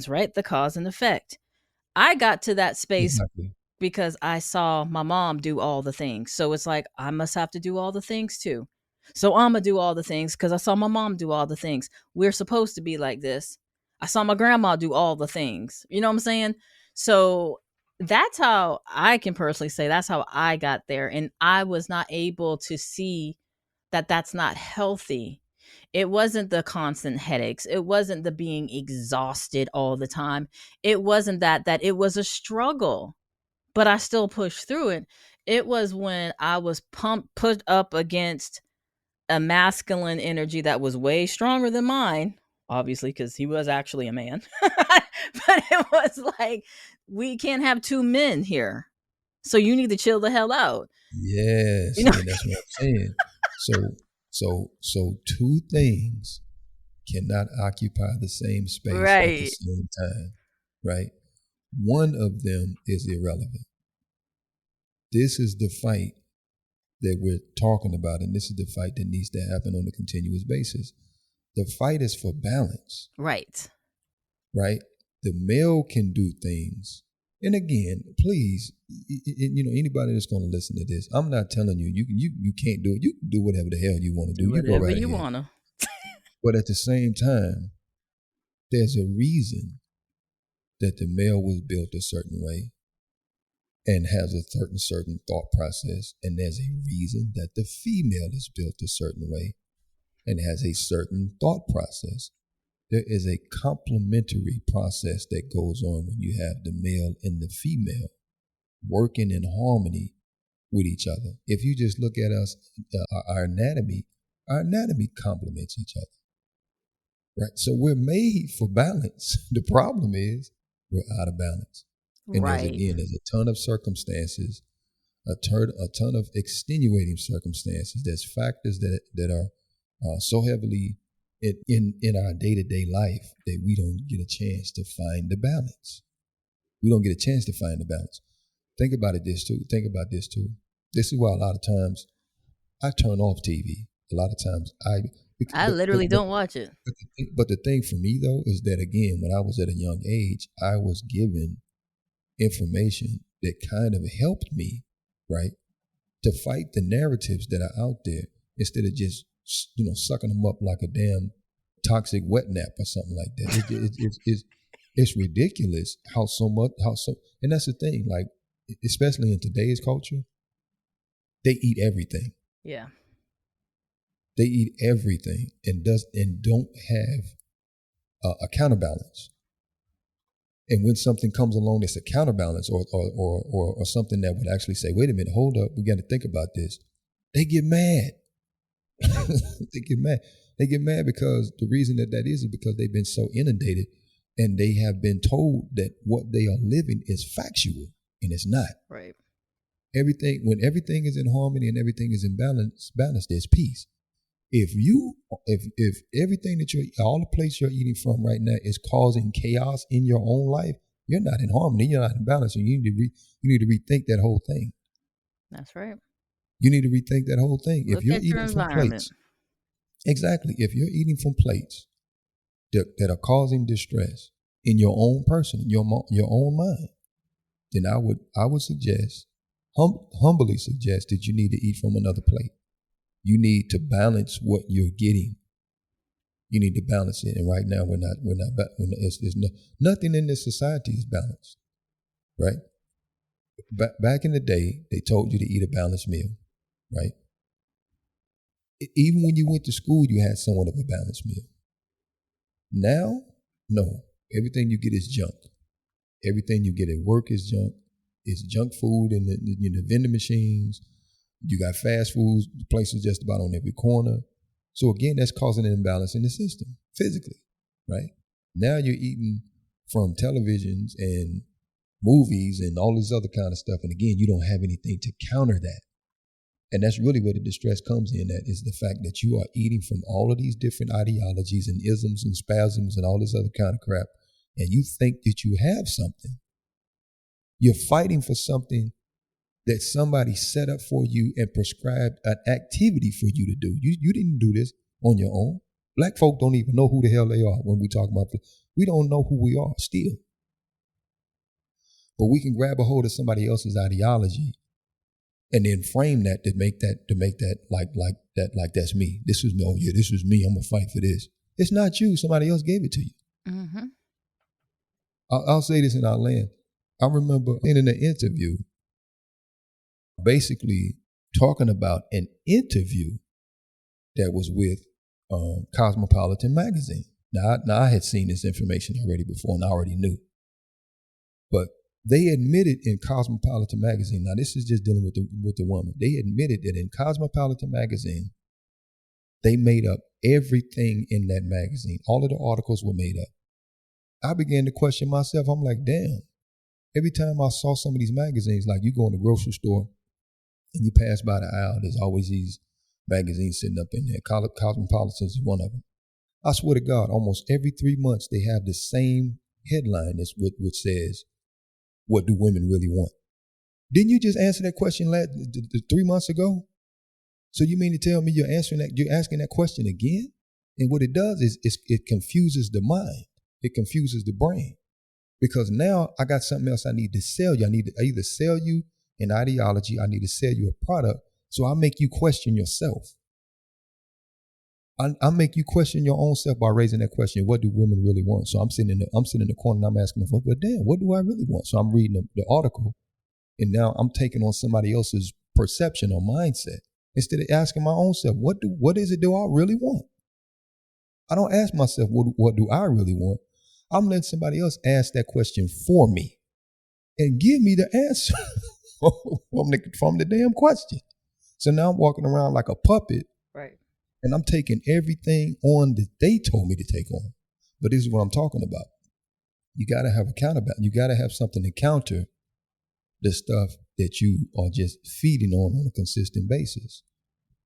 right? The cause and effect. I got to that space Exactly. because I saw my mom do all the things. So it's like, I must have to do all the things too. So I'm going to do all the things because I saw my mom do all the things. We're supposed to be like this. I saw my grandma do all the things. You know what I'm saying? So that's how I can personally say that's how I got there. And I was not able to see that that's not healthy. It wasn't the constant headaches. It wasn't the being exhausted all the time. It wasn't that it was a struggle, but I still pushed through it. It was when I was put up against a masculine energy that was way stronger than mine, obviously, because he was actually a man. But it was like, we can't have two men here. So you need to chill the hell out. Yes, You know? and that's what I'm saying. So two things cannot occupy the same space at the Right. same time, right? One of them is irrelevant. This is the fight that we're talking about, and this is the fight that needs to happen on a continuous basis. The fight is for balance, Right. right? The male can do things And again, please, anybody that's going to listen to this, I'm not telling you you can't do it. You can do whatever the hell you want to do. Do You go whatever right you ahead. wanna. But at the same time, there's a reason that the male was built a certain way and has a certain thought process, and there's a reason that the female is built a certain way and has a certain thought process. There is a complementary process that goes on when you have the male and the female working in harmony with each other. If you just look at us, our anatomy complements each other, right? So we're made for balance. The problem is we're out of balance. And there's Right. a ton of circumstances, a ton of extenuating circumstances. There's factors that are so heavily in our day-to-day life that we don't get a chance to find the balance. We don't get a chance to find the balance. Think about this too. This is why a lot of times I turn off TV. A lot of times I literally don't watch it. But the thing for me though is that, again, when I was at a young age, I was given information that kind of helped me, right, to fight the narratives that are out there instead of just sucking them up like a damn toxic wet nap or something like that. It's ridiculous and that's the thing, like, especially in today's culture, they eat everything. Yeah. They eat everything and don't have a counterbalance. And when something comes along that's a counterbalance or something that would actually say, wait a minute, hold up, we got to think about this, they get mad. They get mad. They get mad because the reason that is because they've been so inundated and they have been told that what they are living is factual, and it's not. Right. When everything is in harmony and everything is in balance, there's peace. If everything all the plates you're eating from right now is causing chaos in your own life, you're not in harmony, you're not in balance, and you need to rethink that whole thing. That's right. You need to rethink that whole thing. Look if you're at your eating from environment. plates, exactly. If you're eating from plates that are causing distress in your own person, your own mind, then I would suggest, humbly suggest, that you need to eat from another plate. You need to balance what you're getting. You need to balance it, and right now nothing in this society is balanced, right? Back in the day, they told you to eat a balanced meal, right? Even when you went to school, you had somewhat of a balanced meal. Now, no. Everything you get is junk. Everything you get at work is junk. It's junk food in the vending machines. You got fast food places just about on every corner. So again, that's causing an imbalance in the system physically, right? Now you're eating from televisions and movies and all this other kind of stuff. And again, you don't have anything to counter that. And that's really where the distress comes in, that is the fact that you are eating from all of these different ideologies and isms and spasms and all this other kind of crap. And you think that you have something. You're fighting for something that somebody set up for you and prescribed an activity for you to do. You didn't do this on your own. Black folk don't even know who the hell they are when we talk about this. We don't know who we are still. But we can grab a hold of somebody else's ideology and then frame that to make that like that's me. This is me. Oh yeah, this is me. I'm gonna fight for this. It's not you. Somebody else gave it to you. Mm-hmm. I'll say this in our land. I remember in an interview, basically talking about an interview that was with Cosmopolitan magazine. Now I had seen this information already before, and I already knew. But they admitted in Cosmopolitan magazine. Now this is just dealing with the woman. They admitted that in Cosmopolitan magazine, they made up everything in that magazine. All of the articles were made up. I began to question myself. I'm like, damn. Every time I saw some of these magazines, like you go in the grocery store and you pass by the aisle, there's always these magazines sitting up in there. Cosmopolitan is one of them. I swear to God, almost every 3 months they have the same headline which says, "What do women really want?" Didn't you just answer that question 3 months ago? So you mean to tell me you're asking that question again? And what it does is it confuses the mind. It confuses the brain. Because now I got something else I need to sell you. I either sell you an ideology, I need to sell you a product. So I make you question yourself. I make you question your own self by raising that question: what do women really want? So I'm sitting in the corner and I'm asking myself, well, damn, what do I really want? So I'm reading the article, and now I'm taking on somebody else's perception or mindset instead of asking my own self, what is it do I really want? I don't ask myself, what do I really want? I'm letting somebody else ask that question for me and give me the answer from the damn question. So now I'm walking around like a puppet. Right. And I'm taking everything on that they told me to take on. But this is what I'm talking about. You got to have accountability. You got to have something to counter the stuff that you are just feeding on a consistent basis.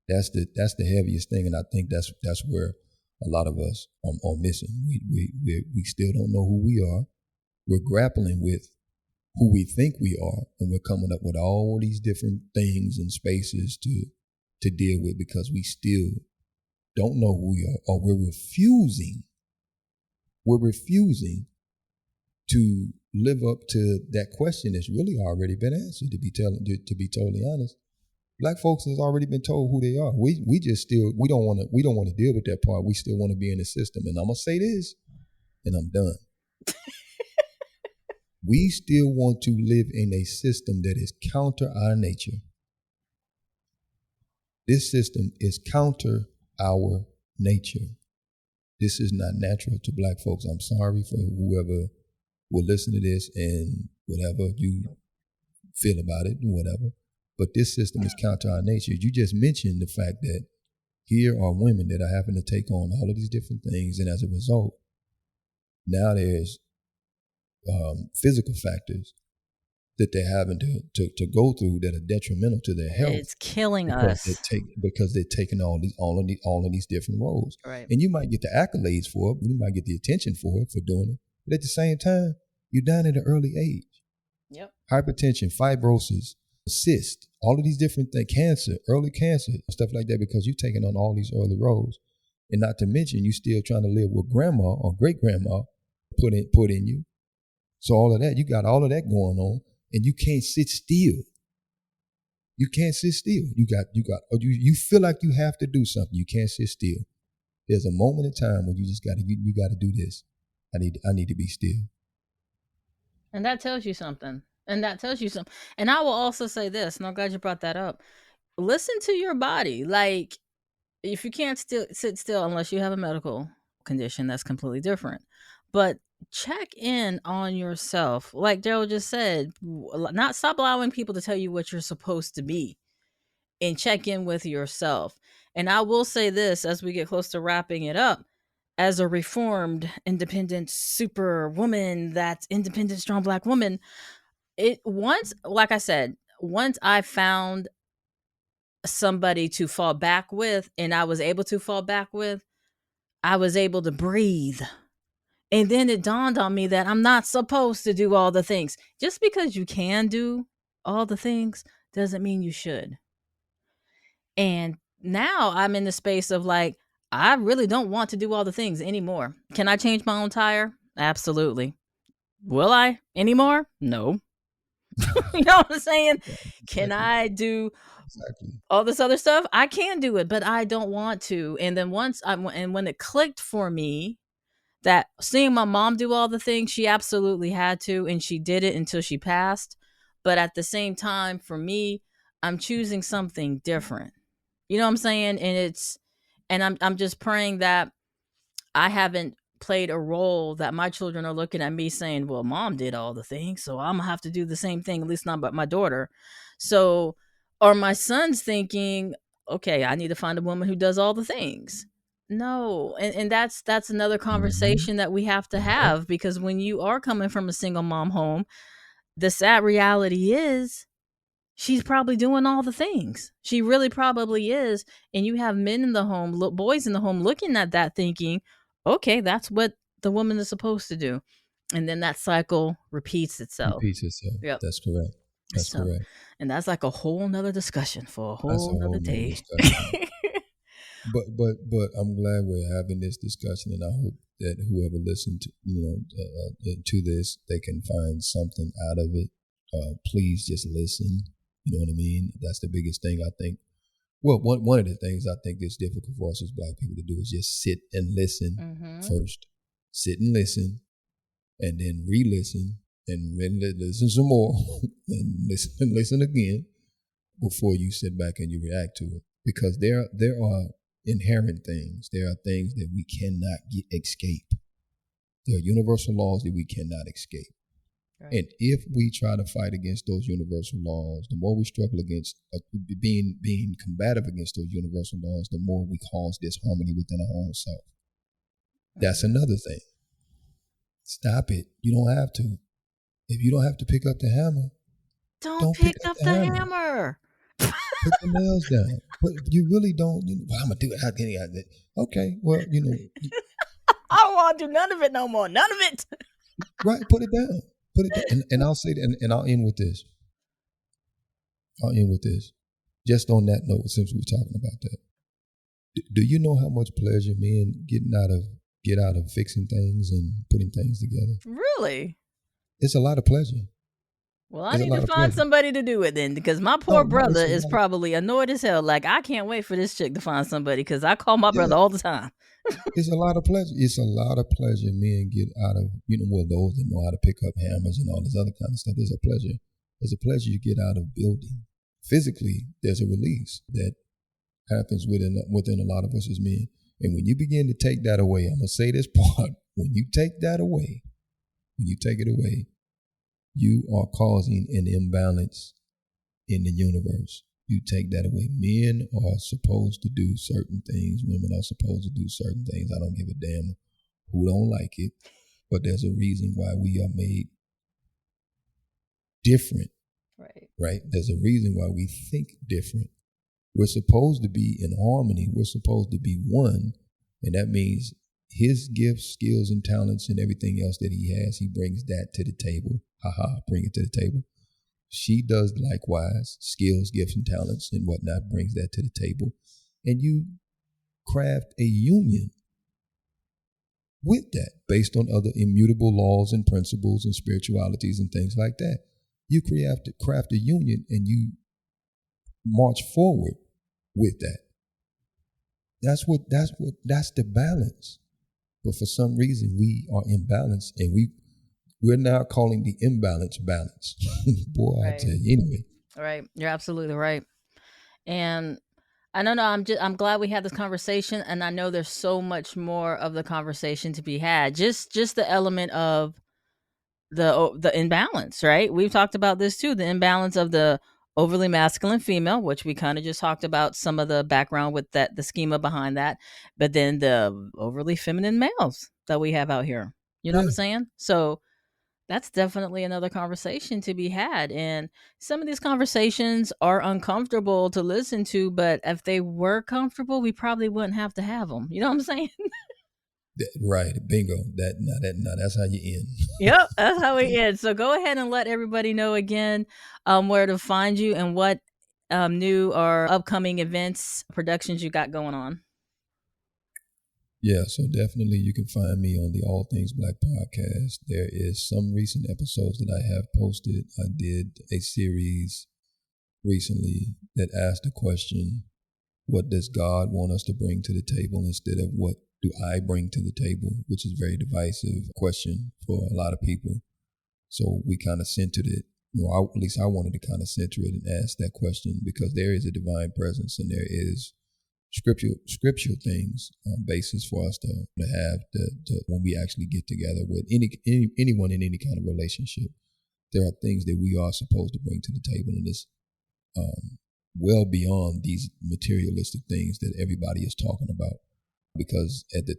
That's the heaviest thing, and I think that's where a lot of us are missing. We still don't know who we are. We're grappling with who we think we are, and we're coming up with all these different things and spaces to deal with because we still don't know who we are, or we're refusing to live up to that question that's really already been answered. To be totally honest, Black folks has already been told who they are. We just still we don't want to deal with that part. We still want to be in the system. And I'm gonna say this, and I'm done. We still want to live in a system that is counter our nature. This system is counter our nature. This is not natural to Black folks. I'm sorry for whoever will listen to this and whatever you feel about it and whatever. But this system is counter our nature. You just mentioned the fact that here are women that are having to take on all of these different things, and as a result, now there's physical factors that they're having to go through that are detrimental to their health. It's killing because us. Because they're taking all of these different roles. Right. And you might get the accolades for it, you might get the attention for doing it, but at the same time, you're down at an early age. Yep. Hypertension, fibrosis, cyst, all of these different things, cancer, early cancer, stuff like that, because you're taking on all these early roles. And not to mention, you still trying to live with grandma or great grandma put in you. So all of that, you got all of that going on, and you can't sit still. You can't sit still. You feel like you have to do something. You can't sit still. There's a moment in time when you just gotta do this. I need to be still. And that tells you something. And I will also say this, and I'm glad you brought that up. Listen to your body. Like, if you can't sit still unless you have a medical condition, that's completely different. But check in on yourself. Like Daryl just said, not stop allowing people to tell you what you're supposed to be, and check in with yourself. And I will say this as we get close to wrapping it up: as a reformed, independent, super woman, that's independent, strong Black woman, like I said, once I found somebody to fall back with, and I was able to fall back with, I was able to breathe. And then it dawned on me that I'm not supposed to do all the things. Just because you can do all the things doesn't mean you should. And now I'm in the space of like, I really don't want to do all the things anymore. Can I change my own tire? Absolutely. Will I anymore? No. You know what I'm saying? Yeah, Can exactly. I do Exactly. all this other stuff? I can do it, but I don't want to. And then when it clicked for me that seeing my mom do all the things, she absolutely had to, and she did it until she passed. But at the same time, for me, I'm choosing something different. You know what I'm saying? And I'm just praying that I haven't played a role that my children are looking at me saying, well, mom did all the things, so I'm gonna have to do the same thing, at least not but my daughter. So, or my son's thinking, okay, I need to find a woman who does all the things. No. And that's another conversation that we have to have, because when you are coming from a single mom home, the sad reality is she's probably doing all the things. She really probably is. And you have men in the home, boys in the home looking at that thinking, okay, that's what the woman is supposed to do. And then that cycle repeats itself. Repeats itself. Yep. That's correct. That's So, correct. and that's like a whole nother discussion for a That's a whole nother whole nother day. discussion. But I'm glad we're having this discussion, and I hope that whoever listened to to this, they can find something out of it. Please just listen. You know what I mean? That's the biggest thing I think. Well, one of the things I think that's difficult for us as Black people to do is just sit and listen first. Sit and listen, and then re-listen, and then listen some more, and listen again before you sit back and you react to it. Because there are inherent things. There are things that we cannot escape. There are universal laws that we cannot escape. Right. And if we try to fight against those universal laws, the more we struggle against being combative against those universal laws, the more we cause disharmony within our own self. That's another thing. Stop it. You don't have to. If you don't have to pick up the hammer, don't pick up the hammer. Put the nails down. But you really don't. Well, I'm gonna do it. How can I? Okay. Well, I don't want to do none of it no more. None of it. Right. Put it down. Put it down. And I'll say that, and I'll end with this. Just on that note, since we're talking about that, do you know how much pleasure men get out of fixing things and putting things together? Really? It's a lot of pleasure. Well, I need to find somebody to do it then, because my poor brother is probably annoyed as hell. Like, I can't wait for this chick to find somebody, because I call my brother all the time. It's a lot of pleasure. It's a lot of pleasure men get out of, those that know how to pick up hammers and all this other kind of stuff. There's a pleasure. There's a pleasure you get out of building. Physically, there's a release that happens within a lot of us as men. And when you begin to take that away, I'm going to say this part, when you take that away, you are causing an imbalance in the universe. You take that away. Men are supposed to do certain things. Women are supposed to do certain things. I don't give a damn who don't like it, but there's a reason why we are made different. Right? There's a reason why we think different. We're supposed to be in harmony. We're supposed to be one. And that means his gifts, skills, and talents and everything else that he has, he brings that to the table. Bring it to the table. She does likewise, skills, gifts, and talents and whatnot, brings that to the table. And you craft a union with that based on other immutable laws and principles and spiritualities and things like that. You craft a union and you march forward with that. That's the balance. But for some reason we are imbalanced, and we're now calling the imbalance balance. Boy, right. I tell you, anyway. Right, you're absolutely right. And I don't know. I'm glad we had this conversation, and I know there's so much more of the conversation to be had. Just the element of the imbalance, right? We've talked about this too. The imbalance of the overly masculine female, which we kind of just talked about some of the background with that, the schema behind that, but then the overly feminine males that we have out here. You know what I'm saying? So that's definitely another conversation to be had. And some of these conversations are uncomfortable to listen to, but if they were comfortable, we probably wouldn't have to have them. You know what I'm saying? Right. Bingo. That's how you end. Yep. That's how we end. So go ahead and let everybody know again where to find you and what new or upcoming events, productions you got going on. Yeah, so definitely you can find me on the All Things Black podcast. There is some recent episodes that I have posted. I did a series recently that asked the question, what does God want us to bring to the table instead of what do I bring to the table, which is a very divisive question for a lot of people. So we kind of centered it. At least I wanted to kind of center it and ask that question, because there is a divine presence and there is scriptural things, basis for us to have when we actually get together with anyone in any kind of relationship. There are things that we are supposed to bring to the table, and it's well beyond these materialistic things that everybody is talking about. Because at the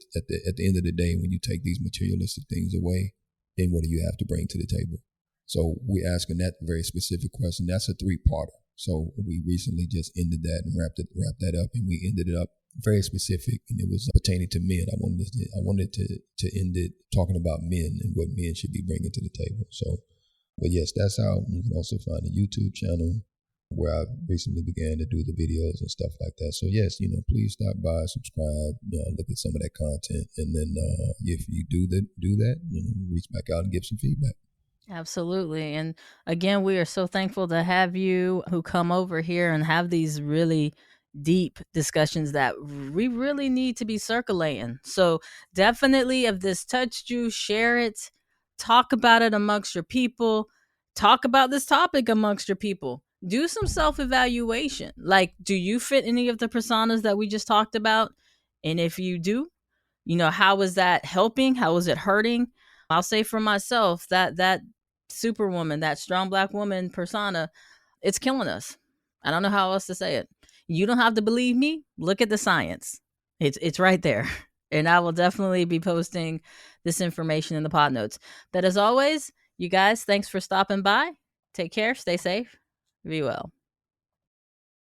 end of the day, when you take these materialistic things away, then what do you have to bring to the table? So we're asking that very specific question. That's a 3-parter. So we recently just ended that and wrapped that up, and we ended it up very specific, and it was pertaining to men. I wanted to end it talking about men and what men should be bringing to the table. So, but yes, that's how you can also find the YouTube channel. where I recently began to do the videos and stuff like that. So yes, please stop by, subscribe, look at some of that content, and then if you do that, reach back out and give some feedback. Absolutely. And again, we are so thankful to have you who come over here and have these really deep discussions that we really need to be circulating. So definitely, if this touched you, share it, talk about it amongst your people, talk about this topic amongst your people. Do some self evaluation. Like, do you fit any of the personas that we just talked about? And if you do, how is that helping? How is it hurting? I'll say for myself that superwoman, that strong black woman persona, it's killing us. I don't know how else to say it. You don't have to believe me. Look at the science. It's right there. And I will definitely be posting this information in the pod notes. But as always, you guys, thanks for stopping by. Take care, stay safe, be well.